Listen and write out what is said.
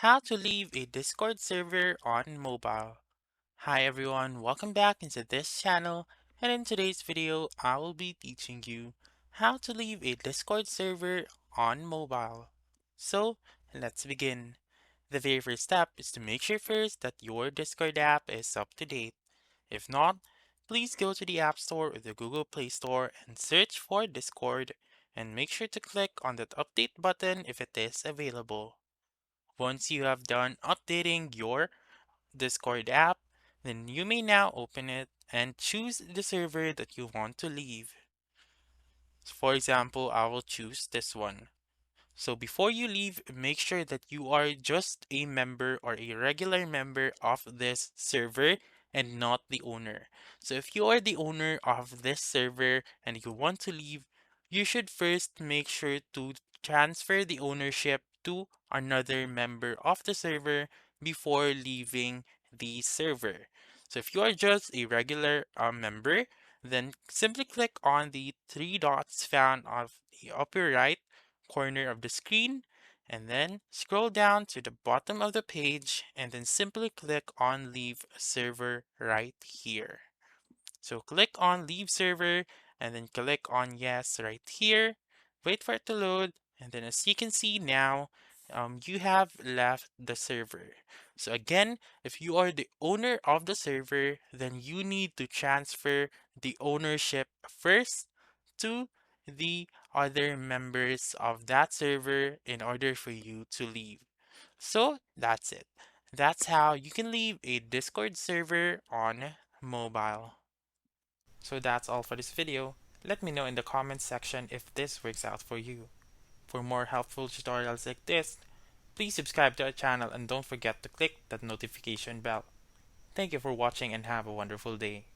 How to leave a Discord server on mobile. Hi everyone, welcome back into this channel, and in today's video I will be teaching you how to leave a Discord server on mobile. So let's begin. The very first step is to make sure first that your Discord app is up to date. If not, please go to the App Store or the Google Play Store and search for Discord, and make sure to click on that update button if it is available. Once you have done updating your Discord app, then you may now open it and choose the server that you want to leave. For example, I will choose this one. So before you leave, make sure that you are just a member or a regular member of this server and not the owner. So if you are the owner of this server and you want to leave, you should first make sure to transfer the ownership to another member of the server before leaving the server. So if you are just a regular member, then simply click on the three dots found on the upper right corner of the screen, and then scroll down to the bottom of the page and then simply click on leave server right here. So click on leave server and then click on yes right here. Wait for it to load, and then as you can see now, you have left the server. So again, if you are the owner of the server, then you need to transfer the ownership first to the other members of that server in order for you to leave. So that's it. That's how you can leave a Discord server on mobile. So that's all for this video. Let me know in the comments section if this works out for you. For more helpful tutorials like this, please subscribe to our channel and don't forget to click that notification bell. Thank you for watching and have a wonderful day.